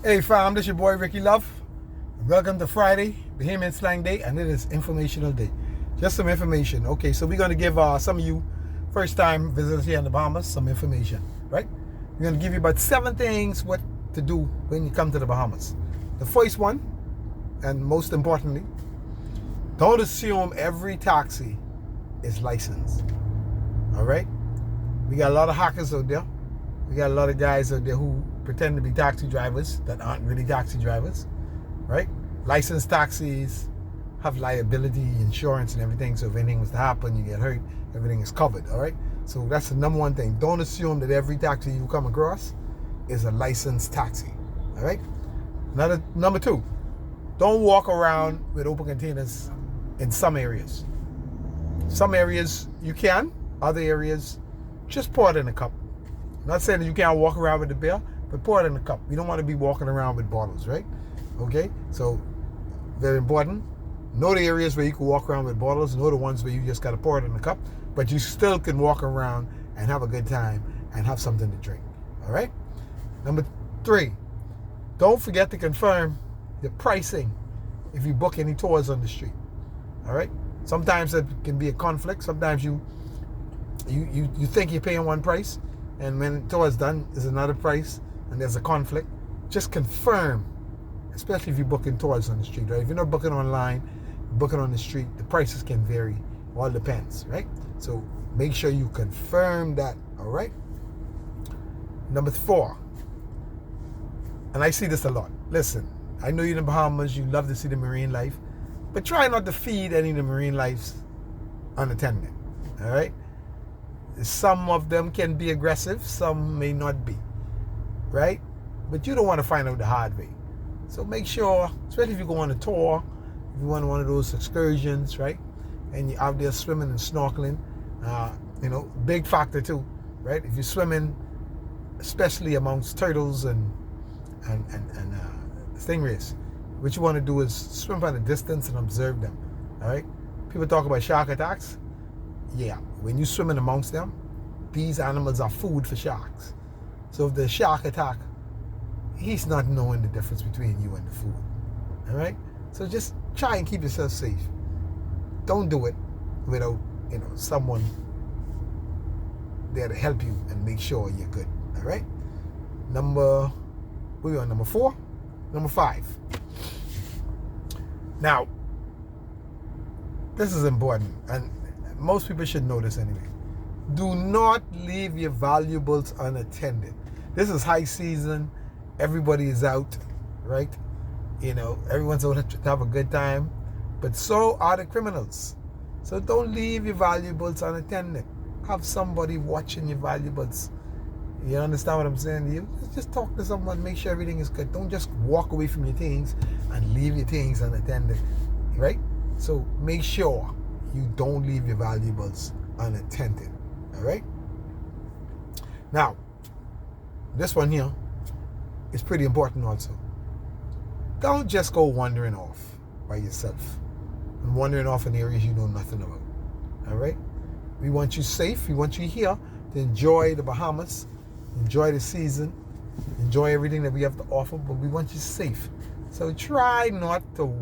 Hey fam, this your boy Rickyluv. Welcome to Friday, Bahamian Slang Day, and it is Informational Day. Just some information. Okay, so we're going to give some of you first-time visitors here in the Bahamas some information, right? We're going to give you about 7 things what to do when you come to the Bahamas. The first one, and most importantly, don't assume every taxi is licensed. All right? We got a lot of hackers out there. We got a lot of guys out there who pretend to be taxi drivers that aren't really taxi drivers, right? Licensed taxis have liability, insurance, and everything. So if anything was to happen, you get hurt, everything is covered, all right? So that's the number one thing. Don't assume that every taxi you come across is a licensed taxi, all right? Number 2, don't walk around with open containers in some areas. Some areas you can, other areas, just pour it in a cup. I'm not saying that you can't walk around with the beer, but pour it in a cup. You don't want to be walking around with bottles, right? Okay? So, very important. Know the areas where you can walk around with bottles. Know the ones where you just got to pour it in a cup. But you still can walk around and have a good time and have something to drink. All right? Number 3, don't forget to confirm the pricing if you book any tours on the street. All right? Sometimes it can be a conflict. Sometimes you think you're paying one price, and when the tour is done, there's another price, and there's a conflict. Just confirm, especially if you're booking tours on the street, right? If you're not booking online, booking on the street, the prices can vary. All depends, right? So make sure you confirm that, all right? Number 4, and I see this a lot. Listen, I know you're in the Bahamas, you love to see the marine life, but try not to feed any of the marine lives unattended, all right? Some of them can be aggressive, some may not be, right? But you don't want to find out the hard way. So make sure, especially if you go on a tour, if you want one of those excursions, right? And you're out there swimming and snorkeling, big factor too, right? If you're swimming, especially amongst turtles and stingrays, what you want to do is swim from a distance and observe them, all right? People talk about shark attacks. Yeah, when you're swimming amongst them, these animals are food for sharks. So if the shark attack, he's not knowing the difference between you and the food. All right? So just try and keep yourself safe. Don't do it without, someone there to help you and make sure you're good. All right? Number 4? Number 5. Now, this is important, and most people should know this anyway. Do not leave your valuables unattended. This is high season. Everybody is out, right? Everyone's out to have a good time. But so are the criminals. So don't leave your valuables unattended. Have somebody watching your valuables. You understand what I'm saying to you? Just talk to someone, make sure everything is good. Don't just walk away from your things and leave your things unattended, right? So make sure you don't leave your valuables unattended, all right? Now, this one here is pretty important also. Don't just go wandering off by yourself and wandering off in areas you know nothing about, all right? We want you safe. We want you here to enjoy the Bahamas, enjoy the season, enjoy everything that we have to offer, but we want you safe. So try not to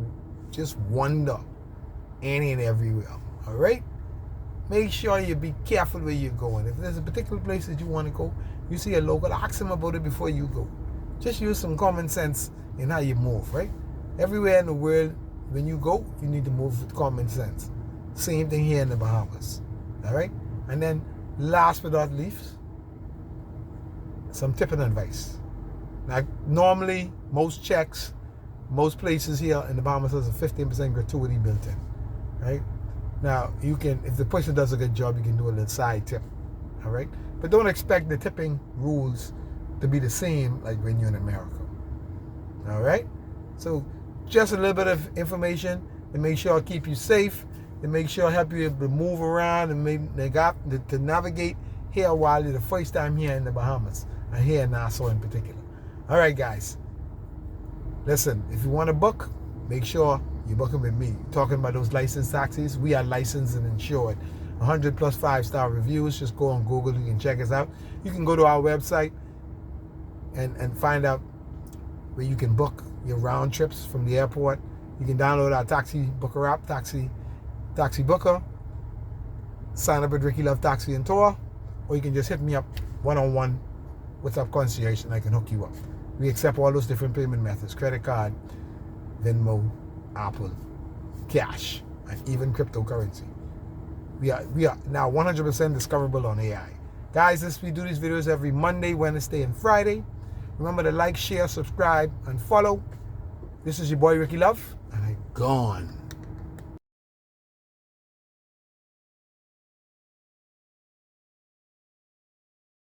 just wander any and everywhere, all right? Make sure you be careful where you're going. If there's a particular place that you want to go, you see a local, ask them about it before you go. Just use some common sense in how you move, right? Everywhere in the world, when you go, you need to move with common sense. Same thing here in the Bahamas, all right? And then last but not least, some tipping advice. Now, normally, most checks, most places here in the Bahamas has a 15% gratuity built in, right? Now, you can, if the person does a good job, you can do a little side tip, all right? But don't expect the tipping rules to be the same like when you're in America, all right? So just a little bit of information to make sure I keep you safe, to make sure I help you able to move around and to navigate here while you're the first time here in the Bahamas, and here in Nassau in particular. All right, guys. Listen, if you want to book, make sure you're booking with me. Talking about those licensed taxis, we are licensed and insured. 100 plus 5-star reviews. Just go on Google, you can check us out. You can go to our website and find out where you can book your round trips from the airport. You can download our taxi booker app, Taxi Booker. Sign up at Rickyluv Taxi and Tour, or you can just hit me up one-on-one with our concierge and I can hook you up. We accept all those different payment methods: credit card, Venmo, Apple, cash, and even cryptocurrency. We are now 100% discoverable on AI. Guys, we do these videos every Monday, Wednesday, and Friday. Remember to like, share, subscribe, and follow. This is your boy Rickyluv, and I'm gone.